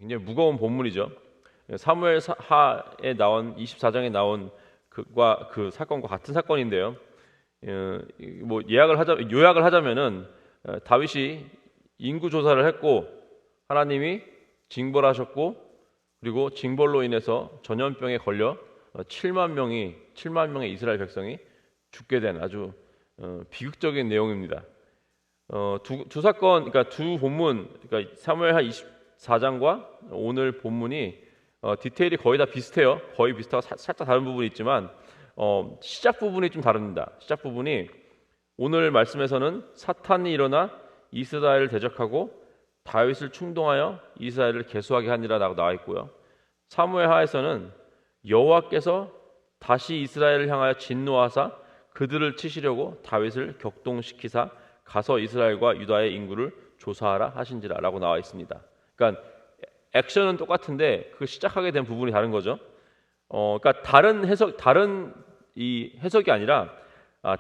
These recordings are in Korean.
굉장히 무거운 본문이죠. 사무엘하에 나온 24장에 나온 그 사건과 같은 사건인데요. 뭐 요약을 하자면은 다윗이 인구 조사를 했고 하나님이 징벌을 하셨고, 그리고 징벌로 인해서 전염병에 걸려 7만 명의 이스라엘 백성이 죽게 된 아주 비극적인 내용입니다. 두 사건, 그러니까 두 본문, 그러니까 사무엘하 24장과 오늘 본문이 디테일이 거의 다 비슷해요. 거의 비슷하고 살짝 다른 부분이 있지만 시작 부분이 좀 다릅니다. 시작 부분이 오늘 말씀에서는 사탄이 일어나 이스라엘을 대적하고 다윗을 충동하여 이스라엘을 계수하게 하니라라고 나와 있고요. 사무엘하에서는 여호와께서 다시 이스라엘을 향하여 진노하사 그들을 치시려고 다윗을 격동시키사 가서 이스라엘과 유다의 인구를 조사하라 하신지라라고 나와 있습니다. 그러니까 액션은 똑같은데 그 시작하게 된 부분이 다른 거죠. 그러니까 다른 이 해석이 아니라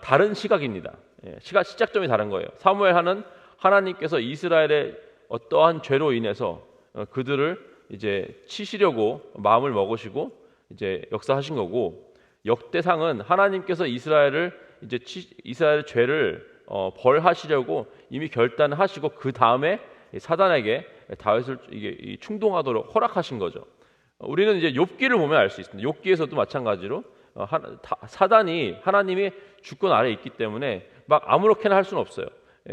다른 시각입니다. 시작점이 다른 거예요. 사무엘하는 하나님께서 이스라엘의 어떠한 죄로 인해서 그들을 이제 치시려고 마음을 먹으시고 이제 역사하신 거고, 역대상은 하나님께서 이스라엘의 죄를 벌하시려고 이미 결단하시고 그 다음에 사단에게 다윗을 이게 충동하도록 허락하신 거죠. 우리는 이제 욥기를 보면 알 수 있습니다. 욥기에서도 마찬가지로 사단이 하나님의 주권 아래에 있기 때문에 막 아무렇게나 할 수는 없어요.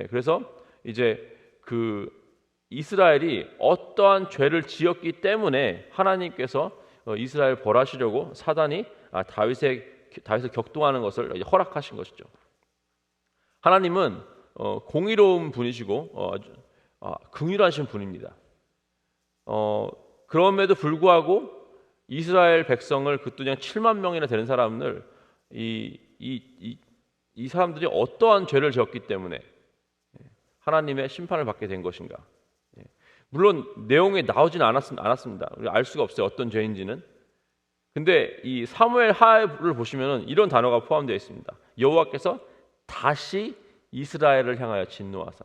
그래서 이제 그 이스라엘이 어떠한 죄를 지었기 때문에 하나님께서 이스라엘 벌하시려고 사단이 다윗을 격동하는 것을 허락하신 것이죠. 하나님은 공의로운 분이시고 긍휼하신 분입니다. 그럼에도 불구하고 이스라엘 백성을 그냥 7만 명이나 되는 사람들, 이 사람들이 어떠한 죄를 지었기 때문에 하나님의 심판을 받게 된 것인가? 물론 내용에 나오지는 않았습니다. 우리가 알 수가 없어요, 어떤 죄인지는. 근데 이 사무엘하를 보시면은 이런 단어가 포함되어 있습니다. 여호와께서 다시 이스라엘을 향하여 진노하사.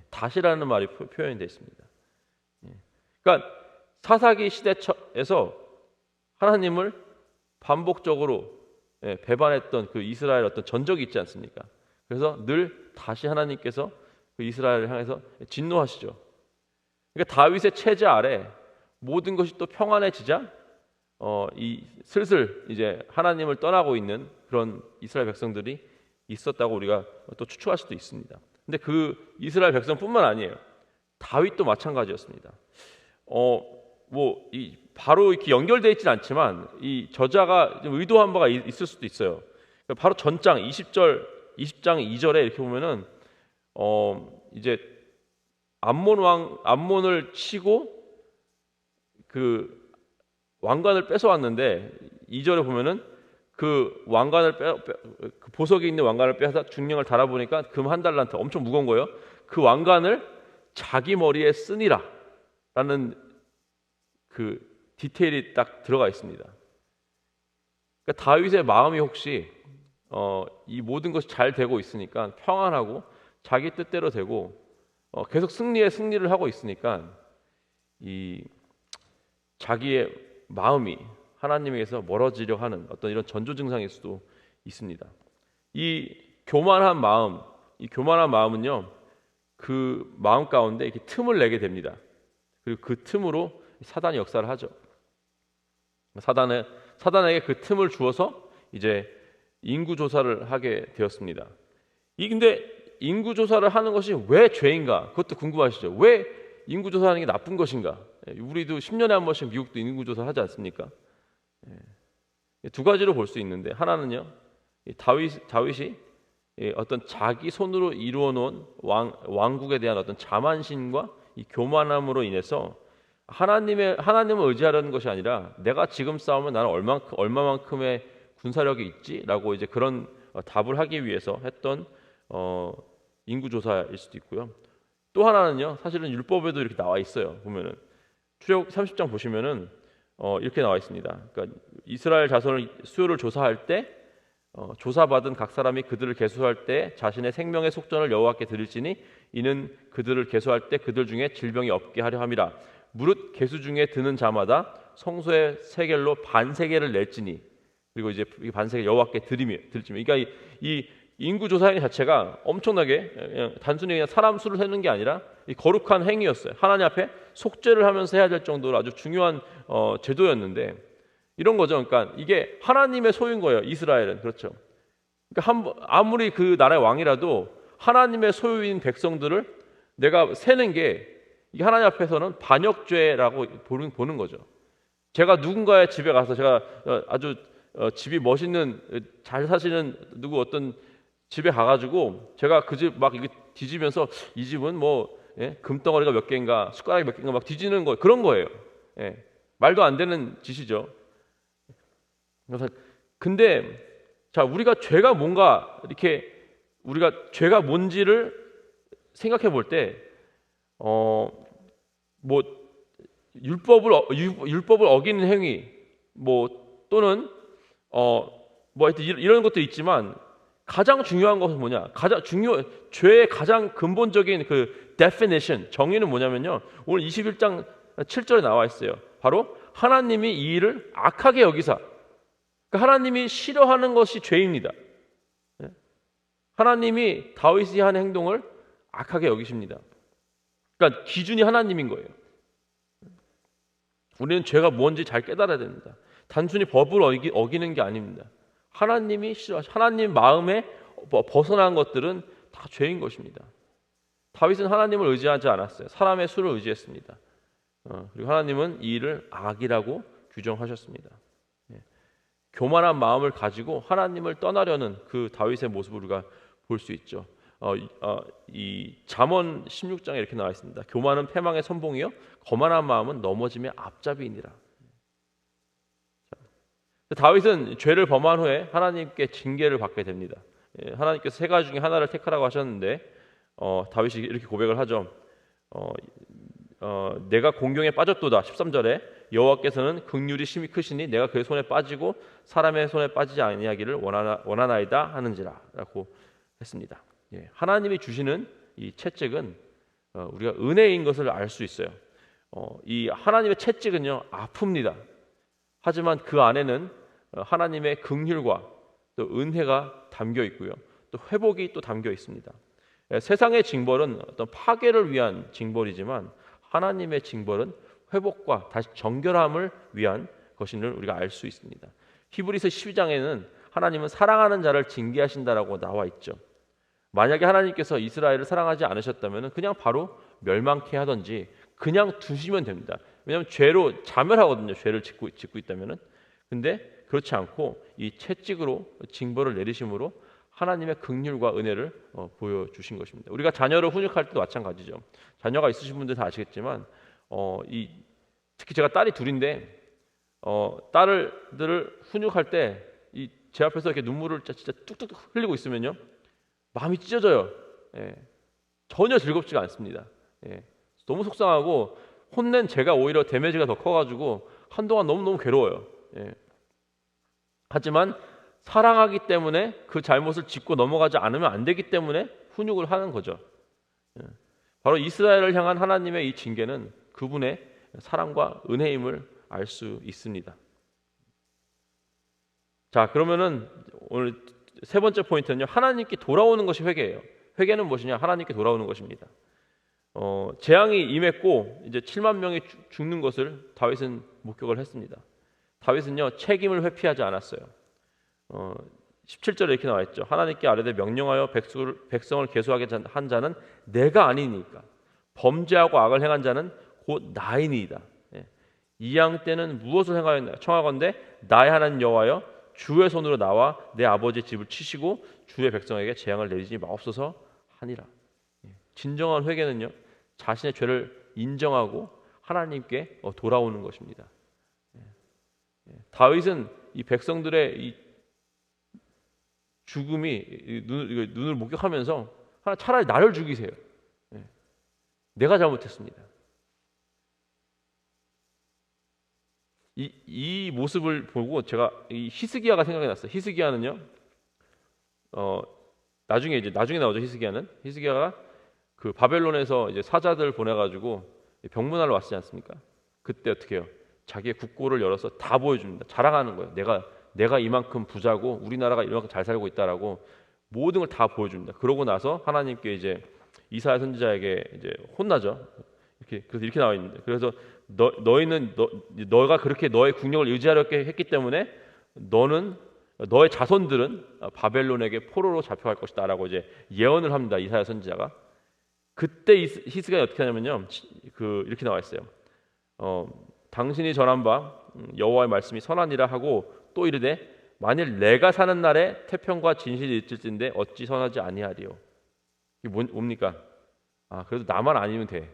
다시라는 말이 표현되어 있습니다. 그러니까 사사기 시대에서 하나님을 반복적으로 배반했던 그 이스라엘 어떤 전적이 있지 않습니까? 그래서 늘 다시 하나님께서 그 이스라엘을 향해서 진노하시죠. 그러니까 다윗의 체제 아래 모든 것이 또 평안해지자 슬슬 이제 하나님을 떠나고 있는 그런 이스라엘 백성들이 있었다고 우리가 또 추측할 수도 있습니다. 근데 그 이스라엘 백성뿐만 아니에요. 다윗도 마찬가지였습니다. 바로 이렇게 연결되어 있지는 않지만 이 저자가 좀 의도한 바가 있을 수도 있어요. 바로 전장 20장 2절에 이렇게 보면은 이제 암몬을 치고 그 왕관을 뺏어왔는데 2절에 보면은 그 왕관을 그 보석이 있는 왕관을 빼서 중령을 달아보니까 금 1달란트, 엄청 무거운 거예요. 그 왕관을 자기 머리에 쓰니라 라는 그 디테일이 딱 들어가 있습니다. 그러니까 다윗의 마음이 혹시 이 모든 것이 잘 되고 있으니까 평안하고 자기 뜻대로 되고 계속 승리를 하고 있으니까 이 자기의 마음이 하나님에게서 멀어지려 하는 어떤 이런 전조 증상일 수도 있습니다. 이 교만한 마음은요, 그 마음 가운데 이렇게 틈을 내게 됩니다. 그리고 그 틈으로 사단이 역사를 하죠. 사단에게 그 틈을 주어서 이제 인구 조사를 하게 되었습니다. 근데 인구 조사를 하는 것이 왜 죄인가? 그것도 궁금하시죠? 왜 인구 조사하는 게 나쁜 것인가? 우리도 10년에 한 번씩 미국도 인구 조사를 하지 않습니까? 두 가지로 볼 수 있는데, 하나는요, 다윗이 어떤 자기 손으로 이루어 놓은 왕국에 대한 어떤 자만심과 이 교만함으로 인해서 하나님을 의지하려는 것이 아니라 내가 지금 싸우면 나는 얼마만큼의 군사력이 있지라고 이제 그런 답을 하기 위해서 했던 인구 조사일 수도 있고요. 또 하나는요, 사실은 율법에도 이렇게 나와 있어요. 보면은 출애굽 30장 보시면은 이렇게 나와 있습니다. 그러니까 이스라엘 자손을 수요를 조사할 때 조사받은 각 사람이 그들을 계수할 때 자신의 생명의 속전을 여호와께 드릴지니 이는 그들을 계수할 때 그들 중에 질병이 없게 하려 함이라. 무릇 계수 중에 드는 자마다 성소의 세겔로 반세겔을 낼지니 그리고 이제 이 반세겔 여호와께 드리며 그러니까 이 인구 조사행 자체가 엄청나게 그냥 단순히 그냥 사람 수를 세는 게 아니라 이 거룩한 행위였어요. 하나님 앞에 속죄를 하면서 해야 될 정도로 아주 중요한 제도였는데 이런 거죠. 그러니까 이게 하나님의 소유인 거예요. 이스라엘은 그렇죠. 그러니까 아무리 그 나라의 왕이라도 하나님의 소유인 백성들을 내가 세는 게 이게 하나님 앞에서는 반역죄라고 보는 거죠. 제가 누군가의 집에 가서 제가 아주 집이 멋있는 잘 사시는 누구 어떤 집에 가가지고 제가 그 집 막 이게 뒤지면서 이 집은 뭐 금덩어리가 몇 개인가 숟가락이 몇 개인가 막 뒤지는 거 그런 거예요. 말도 안 되는 짓이죠. 그래서 근데 자 우리가 죄가 뭔가 이렇게 우리가 죄가 뭔지를 생각해 볼 때 뭐 율법을 어기는 행위 뭐 또는 뭐 하여튼 이런 것도 있지만 가장 중요한 것은 뭐냐? 죄의 가장 근본적인 그 definition 정의는 뭐냐면요. 오늘 21장 7절에 나와 있어요. 바로 하나님이 이 일을 악하게 여기사. 그러니까 하나님이 싫어하는 것이 죄입니다. 하나님이 다윗이 한 행동을 악하게 여기십니다. 그러니까 기준이 하나님인 거예요. 우리는 죄가 뭔지 잘 깨달아야 됩니다. 단순히 법을 어기는 게 아닙니다. 하나님이 하나님 마음에 벗어난 것들은 다 죄인 것입니다. 다윗은 하나님을 의지하지 않았어요. 사람의 수를 의지했습니다. 그리고 하나님은 이 일을 악이라고 규정하셨습니다. 교만한 마음을 가지고 하나님을 떠나려는 그 다윗의 모습을 우리가 볼 수 있죠. 이 잠언 16장에 이렇게 나와 있습니다. 교만은 패망의 선봉이요 거만한 마음은 넘어짐의 앞잡이이니라. 다윗은 죄를 범한 후에 하나님께 징계를 받게 됩니다. 하나님께서 세 가지 중에 하나를 택하라고 하셨는데 다윗이 이렇게 고백을 하죠. 내가 공경에 빠졌도다. 13절에 여호와께서는 긍휼이 심히 크시니 내가 그의 손에 빠지고 사람의 손에 빠지지 아니하기를 원하나이다 하는지라 라고 했습니다. 하나님이 주시는 이 채찍은 우리가 은혜인 것을 알 수 있어요. 이 하나님의 채찍은요 아픕니다. 하지만 그 안에는 하나님의 긍휼과 또 은혜가 담겨 있고요. 또 회복이 또 담겨 있습니다. 세상의 징벌은 어떤 파괴를 위한 징벌이지만 하나님의 징벌은 회복과 다시 정결함을 위한 것임을 우리가 알 수 있습니다. 히브리서 12장에는 하나님은 사랑하는 자를 징계하신다라고 나와 있죠. 만약에 하나님께서 이스라엘을 사랑하지 않으셨다면 그냥 바로 멸망케 하든지 그냥 두시면 됩니다. 왜냐하면 죄로 자멸하거든요. 죄를 짓고 있다면은. 근데 그렇지 않고 이 채찍으로 징벌을 내리심으로 하나님의 긍휼과 은혜를 보여주신 것입니다. 우리가 자녀를 훈육할 때도 마찬가지죠. 자녀가 있으신 분들 다 아시겠지만 특히 제가 딸이 둘인데 딸들을 훈육할 때 제 앞에서 이렇게 눈물을 진짜 뚝뚝 흘리고 있으면요 마음이 찢어져요. 전혀 즐겁지가 않습니다. 너무 속상하고 혼낸 제가 오히려 데미지가 더 커가지고 한동안 너무너무 괴로워요. 하지만 사랑하기 때문에 그 잘못을 짚고 넘어가지 않으면 안 되기 때문에 훈육을 하는 거죠. 바로 이스라엘을 향한 하나님의 이 징계는 그분의 사랑과 은혜임을 알 수 있습니다. 자, 그러면은 오늘 세 번째 포인트는요. 하나님께 돌아오는 것이 회개예요. 회개는 무엇이냐? 하나님께 돌아오는 것입니다. 재앙이 임했고 이제 7만 명이 죽는 것을 다윗은 목격을 했습니다. 다윗은요 책임을 회피하지 않았어요. 17절에 이렇게 나와 있죠. 하나님께 아뢰되 명령하여 백성을 계수하게 한 자는 내가 아니니까 범죄하고 악을 행한 자는 곧 나이니이다. 이양 때는 무엇을 행하였나? 청하건대 나의 하나님 여호와여 주의 손으로 나와 내 아버지의 집을 치시고 주의 백성에게 재앙을 내리지 마옵소서 하니라. 진정한 회개는요 자신의 죄를 인정하고 하나님께 돌아오는 것입니다. 다윗은 이 백성들의 이 죽음이 눈을 목격하면서 차라리 나를 죽이세요. 내가 잘못했습니다. 이 모습을 보고 제가 이 히스기야가 생각이 났어요. 히스기야는요, 나중에 나오죠. 히스기야가 그 바벨론에서 이제 사자들 보내가지고 병문안으로 왔지 않습니까? 그때 어떻게 해요? 자기의 국고를 열어서 다 보여줍니다. 자랑하는 거예요. 내가 이만큼 부자고 우리나라가 이만큼 잘 살고 있다라고 모든 걸 다 보여줍니다. 그러고 나서 하나님께 이제 이사야 선지자에게 이제 혼나죠. 그래서 이렇게 나와 있는데, 그래서 너가 그렇게 너의 국력을 의지하려고 했기 때문에 너의 자손들은 바벨론에게 포로로 잡혀갈 것이다라고 이제 예언을 합니다. 이사야 선지자가. 그때 히스기야가 어떻게 하냐면요, 이렇게 나와 있어요. 당신이 전한 바 여호와의 말씀이 선하니라 하고 또 이르되 만일 내가 사는 날에 태평과 진실이 있을진데 어찌 선하지 아니하리요. 이게 뭡니까? 그래도 나만 아니면 돼.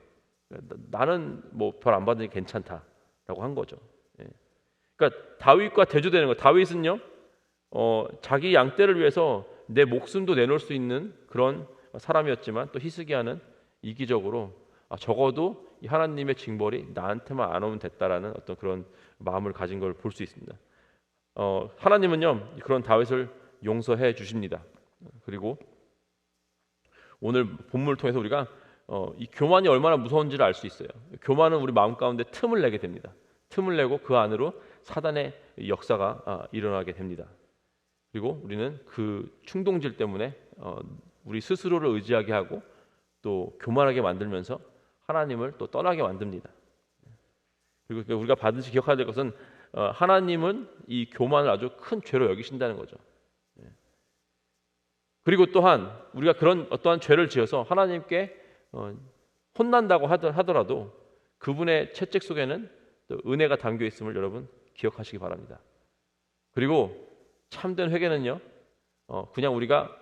나는 뭐 벌 안 받으니 괜찮다라고 한 거죠. 예. 그러니까 다윗과 대조되는 거. 다윗은요, 자기 양떼를 위해서 내 목숨도 내놓을 수 있는 그런 사람이었지만, 또 히스기야는 이기적으로 적어도 이 하나님의 징벌이 나한테만 안 오면 됐다라는 어떤 그런 마음을 가진 걸 볼 수 있습니다. 하나님은요, 그런 다윗을 용서해 주십니다. 그리고 오늘 본문을 통해서 우리가 이 교만이 얼마나 무서운지를 알 수 있어요. 교만은 우리 마음 가운데 틈을 내게 됩니다. 틈을 내고 그 안으로 사단의 역사가 일어나게 됩니다. 그리고 우리는 그 충동질 때문에 우리 스스로를 의지하게 하고 또 교만하게 만들면서 하나님을 또 떠나게 만듭니다. 그리고 우리가 반드시 기억해야 될 것은 하나님은 이 교만을 아주 큰 죄로 여기신다는 거죠. 그리고 또한 우리가 그런 어떠한 죄를 지어서 하나님께 혼난다고 하더라도 그분의 채찍 속에는 또 은혜가 담겨 있음을 여러분 기억하시기 바랍니다. 그리고 참된 회개는요, 그냥 우리가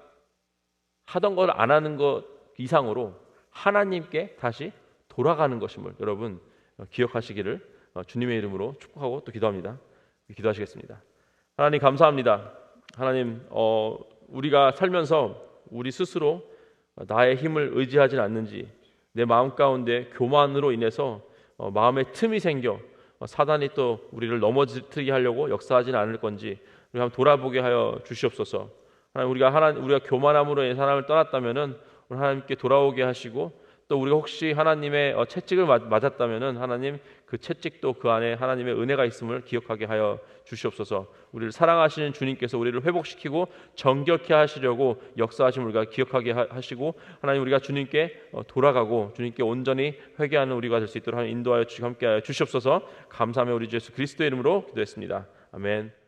하던 걸 안 하는 것 이상으로 하나님께 다시 돌아가는 것임을 여러분 기억하시기를 주님의 이름으로 축복하고 또 기도합니다. 기도하시겠습니다. 하나님 감사합니다. 하나님, 우리가 살면서 우리 스스로 나의 힘을 의지하진 않는지, 내 마음 가운데 교만으로 인해서 마음에 틈이 생겨 사단이 또 우리를 넘어뜨리게 하려고 역사하지는 않을 건지 우리 한번 돌아보게 하여 주시옵소서. 하나님, 우리가 교만함으로 인해 하나님을 떠났다면은 하나님께 돌아오게 하시고, 또 우리가 혹시 하나님의 채찍을 맞았다면은 하나님 그 채찍도 그 안에 하나님의 은혜가 있음을 기억하게 하여 주시옵소서. 우리를 사랑하시는 주님께서 우리를 회복시키고 정결케 하시려고 역사하심을 우리가 기억하게 하시고, 하나님 우리가 주님께 돌아가고 주님께 온전히 회개하는 우리가 될 수 있도록 하나님 인도하여 함께하여 주시옵소서. 감사하며 우리 주 예수 그리스도의 이름으로 기도했습니다. 아멘.